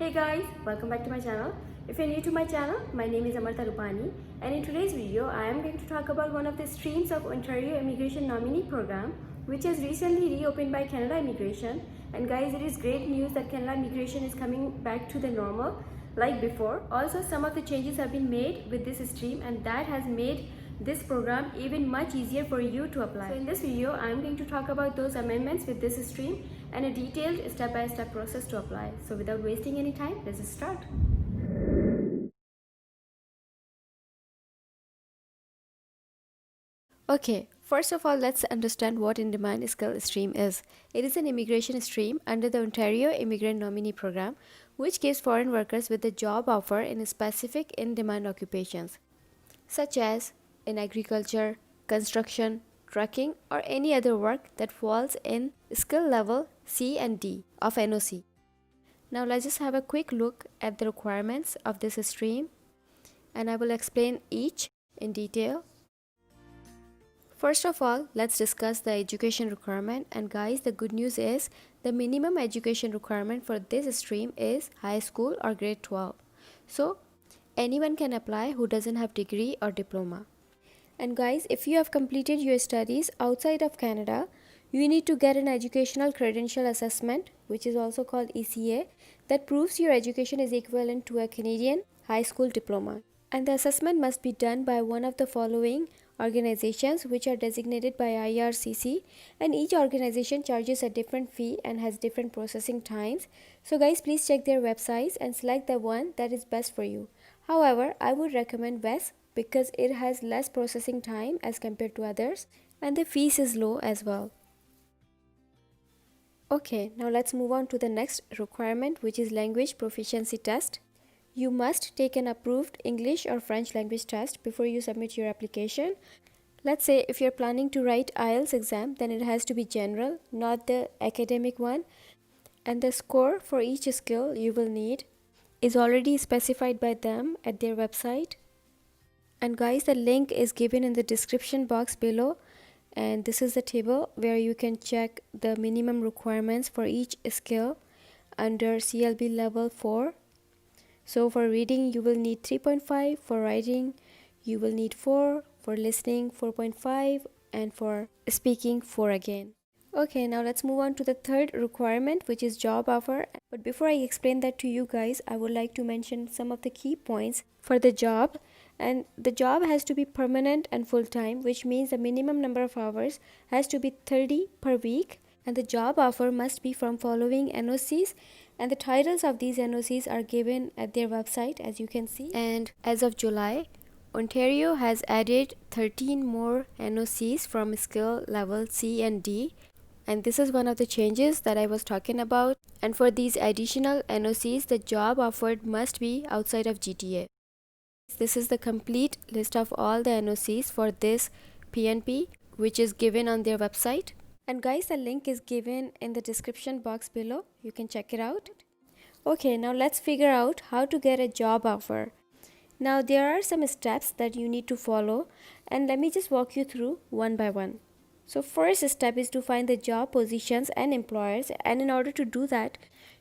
Hey guys, welcome back to my channel. If you're new to my channel, my name is Amarta Rupani, and in today's video I am going to talk about one of the streams of Ontario Immigration Nominee Program, which has recently reopened by Canada Immigration. And guys, it is great news that Canada Immigration is coming back to the normal like before. Also, some of the changes have been made with this stream, and that has made this program even much easier for you to apply. So in this video, I am going to talk about those amendments with this stream and a detailed step-by-step process to apply. So without wasting any time, let's start. Okay, first of all, let's understand what in-demand skill stream is. It is an immigration stream under the Ontario Immigrant Nominee Program, which gives foreign workers with a job offer in specific in-demand occupations, such as in agriculture, construction, trucking, or any other work that falls in skill level C and D of NOC. Now let's just have a quick look at the requirements of this stream, and I will explain each in detail. First of all, let's discuss the education requirement, and guys, the good news is the minimum education requirement for this stream is high school or grade 12. So anyone can apply who doesn't have degree or diploma. And guys, if you have completed your studies outside of Canada, you need to get an educational credential assessment, which is also called ECA, that proves your education is equivalent to a Canadian high school diploma. And the assessment must be done by one of the following organizations, which are designated by IRCC, and each organization charges a different fee and has different processing times. So guys, please check their websites and select the one that is best for you. However, I would recommend WES because it has less processing time as compared to others, and the fees is low as well. Okay, now let's move on to the next requirement, which is language proficiency test. You must take an approved English or French language test before you submit your application. Let's say if you're planning to write IELTS exam, then it has to be general, not the academic one. And the score for each skill you will need is already specified by them at their website. And guys, the link is given in the description box below. And this is the table where you can check the minimum requirements for each skill under CLB level 4. So for reading, you will need 3.5, for writing, you will need 4, for listening, 4.5, and for speaking, 4 again. Okay, now let's move on to the third requirement, which is job offer. But before I explain that to you guys, I would like to mention some of the key points for the job. And the job has to be permanent and full-time, which means the minimum number of hours has to be 30 per week. And the job offer must be from following NOCs, and the titles of these NOCs are given at their website, as you can see. And as of July, Ontario has added 13 more NOCs from skill level C and D, and this is one of the changes that I was talking about. And for these additional NOCs, the job offered must be outside of GTA. This is the complete list of all the NOCs for this PNP, which is given on their website. And guys, the link is given in the description box below. You can check it out. Okay, now let's figure out how to get a job offer. Now there are some steps that you need to follow, and let me just walk you through one by one. So first step is to find the job positions and employers, and in order to do that,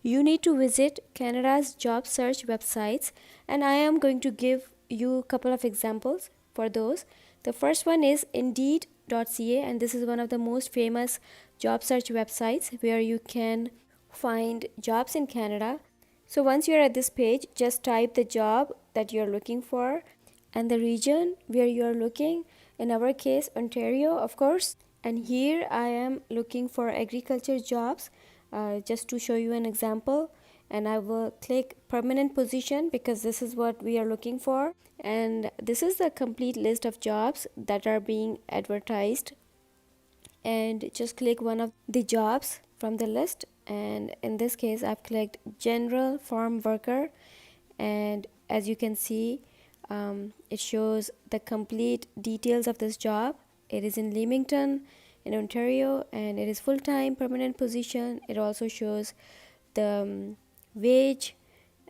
you need to visit Canada's job search websites, and I am going to give you a couple of examples for those. The first one is Indeed.ca, and this is one of the most famous job search websites where you can find jobs in Canada. So once you're at this page, just type the job that you're looking for and the region where you're looking. In our case, Ontario, of course. And here I am looking for agriculture jobs, just to show you an example. And I will click permanent position because this is what we are looking for. And this is the complete list of jobs that are being advertised. And just click one of the jobs from the list, and in this case I've clicked general farm worker, and as you can see, it shows the complete details of this job. It is in Leamington in Ontario, and it is full-time permanent position. It also shows the wage,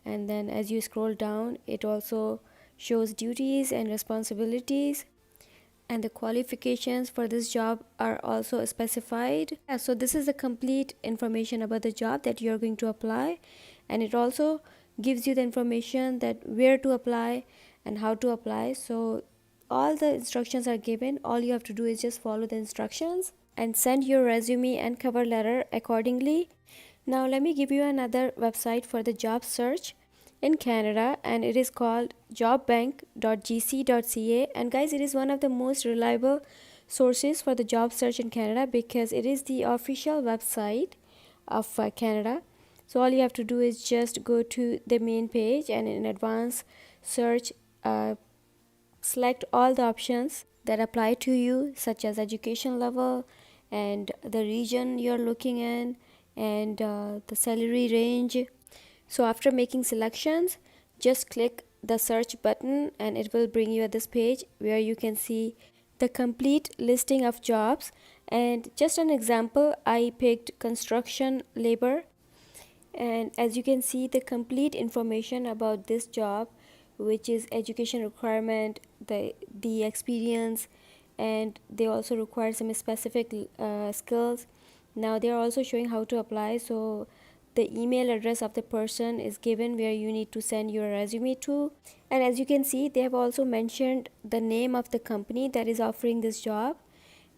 and then as you scroll down, it also shows duties and responsibilities, and the qualifications for this job are also specified. So this is the complete information about the job that you're going to apply. and it also gives you the information that where to apply and how to apply. So all the instructions are given. All you have to do is just follow the instructions and send your resume and cover letter accordingly. Now let me give you another website for the job search in Canada, and it is called jobbank.gc.ca. And guys, it is one of the most reliable sources for the job search in Canada because it is the official website of Canada. So all you have to do is just go to the main page, and in advanced search, select all the options that apply to you, such as education level and the region you're looking in, and the salary range. So after making selections, just click the search button and it will bring you at this page where you can see the complete listing of jobs. And just an example, I picked construction labor, and as you can see the complete information about this job, which is education requirement, the experience, and they also require some specific skills. Now they are also showing how to apply. So the email address of the person is given where you need to send your resume to, and as you can see they have also mentioned the name of the company that is offering this job.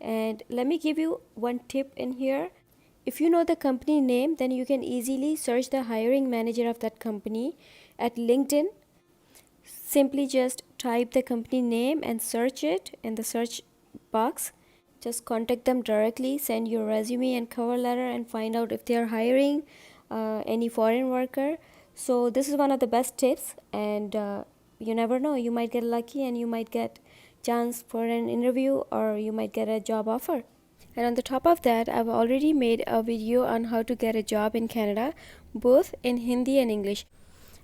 And let me give you one tip in here. If you know the company name, then you can easily search the hiring manager of that company at LinkedIn. Simply just type the company name and search it in the search box. Just contact them directly, send your resume and cover letter, and find out if they are hiring any foreign worker. So this is one of the best tips, and you never know, you might get lucky and you might get chance for an interview, or you might get a job offer. And on the top of that, I've already made a video on how to get a job in Canada, both in Hindi and English.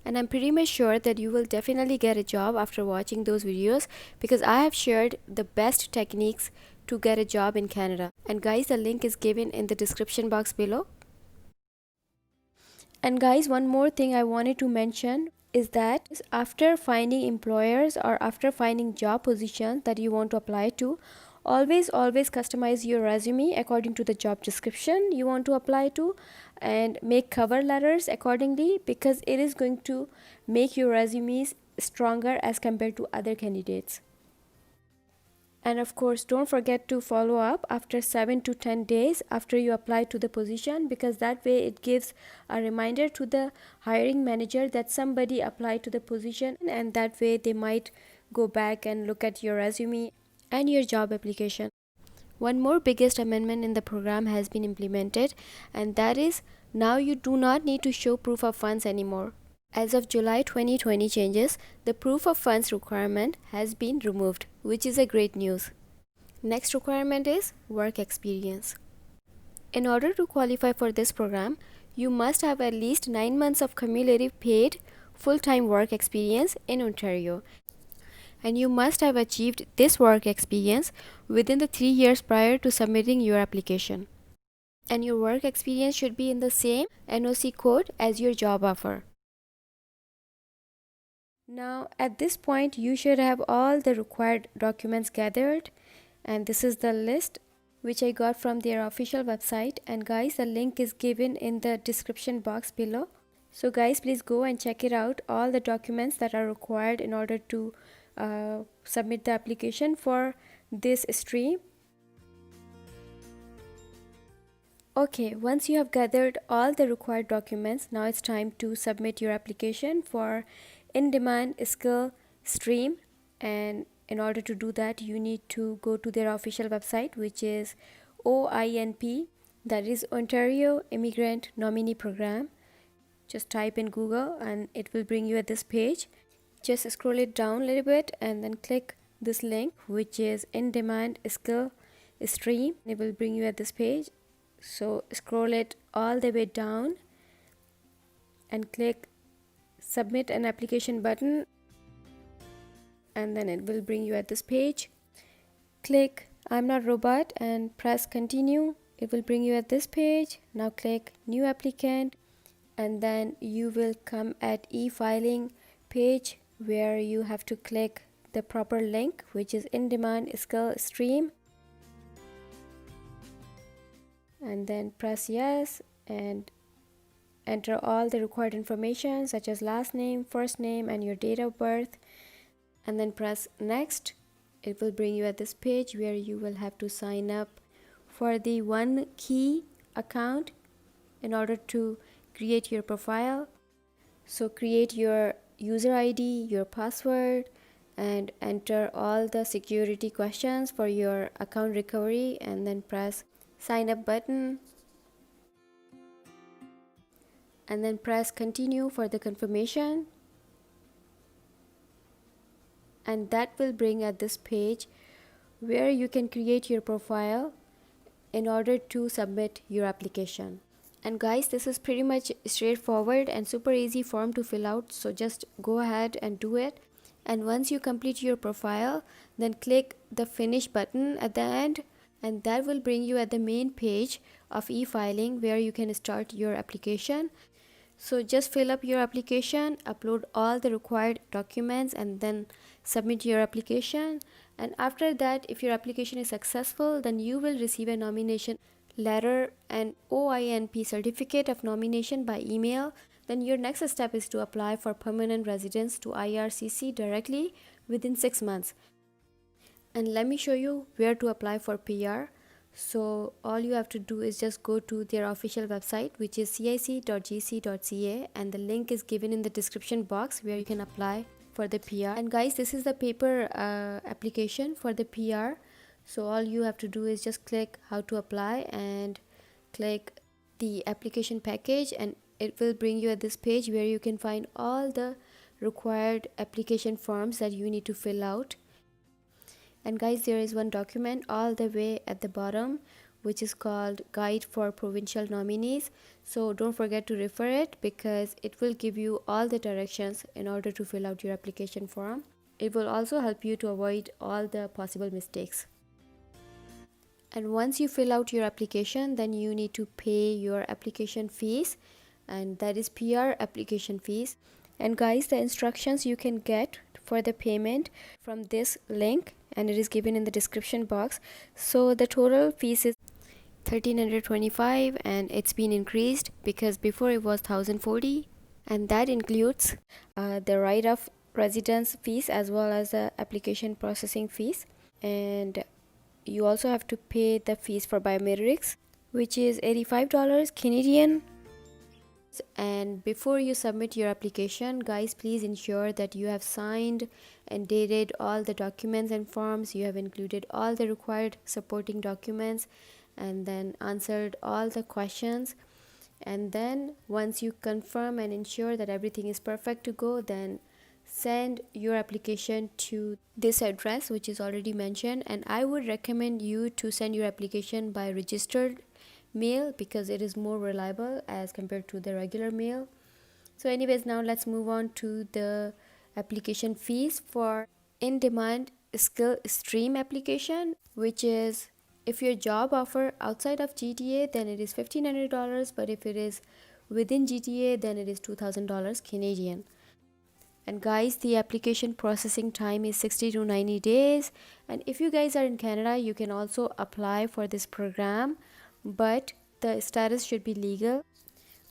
And I'm pretty much sure that you will definitely get a job after watching those videos, because I have shared the best techniques to get a job in Canada. And guys, the link is given in the description box below. And guys, one more thing I wanted to mention is that after finding employers or after finding job positions that you want to apply to, always customize your resume according to the job description you want to apply to, and make cover letters accordingly, because it is going to make your resumes stronger as compared to other candidates. And of course, don't forget to follow up after 7 to 10 days after you apply to the position, because that way it gives a reminder to the hiring manager that somebody applied to the position, and that way they might go back and look at your resume and your job application. One more biggest amendment in the program has been implemented, and that is now you do not need to show proof of funds anymore. As of July 2020 changes, the proof of funds requirement has been removed, which is a great news. Next requirement is work experience. In order to qualify for this program, you must have at least 9 months of cumulative paid full-time work experience in Ontario. And you must have achieved this work experience within the 3 years prior to submitting your application. And your work experience should be in the same NOC code as your job offer. Now at this point you should have all the required documents gathered, and this is the list which I got from their official website. And guys, the link is given in the description box below. So guys, please go and check it out, all the documents that are required in order to submit the application for this stream. Okay, once you have gathered all the required documents, now it's time to submit your application for in-demand skill stream. And in order to do that, you need to go to their official website, which is OINP, that is Ontario Immigrant Nominee Program. Just type in Google and it will bring you at this page. Just scroll it down a little bit and then click this link, which is in-demand skill stream. It will bring you at this page. So scroll it all the way down and click submit an application button, and then it will bring you at this page. Click I'm not robot and press continue. It will bring you at this page. Now click new applicant, and then you will come at e-filing page where you have to click the proper link, which is in-demand skill stream, and then press yes, and enter all the required information such as last name, first name, and your date of birth, and then press next. It will bring you at this page where you will have to sign up for the One Key account in order to create your profile. So create your user ID, your password, and enter all the security questions for your account recovery, and then press sign up button, and then press continue for the confirmation, and that will bring at this page where you can create your profile in order to submit your application. And guys, this is pretty much straightforward and super easy form to fill out, so just go ahead and do it. And once you complete your profile, then click the finish button at the end, and that will bring you at the main page of e-filing where you can start your application. So just fill up your application, upload all the required documents, and then submit your application. And after that, if your application is successful, then you will receive a nomination letter and OINP certificate of nomination by email. Then your next step is to apply for permanent residence to IRCC directly within 6 months. And let me show you where to apply for PR. So all you have to do is just go to their official website, which is cic.gc.ca, and the link is given in the description box where you can apply for the PR. And guys, this is the paper application for the PR. So all you have to do is just click how to apply and click the application package, and it will bring you at this page where you can find all the required application forms that you need to fill out. And guys, there is one document all the way at the bottom which is called Guide for Provincial Nominees. So don't forget to refer it because it will give you all the directions in order to fill out your application form. It will also help you to avoid all the possible mistakes. And once you fill out your application, then you need to pay your application fees, and that is PR application fees. And guys, the instructions you can get for the payment from this link, and it is given in the description box. So the total fees is 1325, and it's been increased because before it was 1040, and that includes the right of residence fees as well as the application processing fees. And you also have to pay the fees for biometrics, which is $85 Canadian. And before you submit your application, guys, please ensure that you have signed and dated all the documents and forms. You have included all the required supporting documents and then answered all the questions. And then once you confirm and ensure that everything is perfect to go, then send your application to this address which is already mentioned. And I would recommend you to send your application by registered mail because it is more reliable as compared to the regular mail. So anyways, now let's move on to the application fees for in-demand skill stream application, which is if your job offer outside of GTA, then it is $1,500, but if it is within GTA, then it is $2,000 Canadian. And guys, the application processing time is 60 to 90 days. And if you guys are in Canada, you can also apply for this program, but the status should be legal,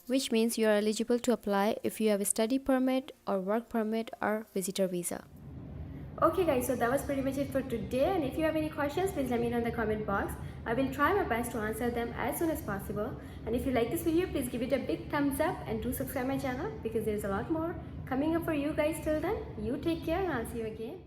which means you are eligible to apply if you have a study permit or work permit or visitor visa. Okay guys, so that was pretty much it for today, and if you have any questions, please let me know in the comment box. I will try my best to answer them as soon as possible. And if you like this video, please give it a big thumbs up and do subscribe my channel because there's a lot more coming up for you guys. Till then, you take care and I'll see you again.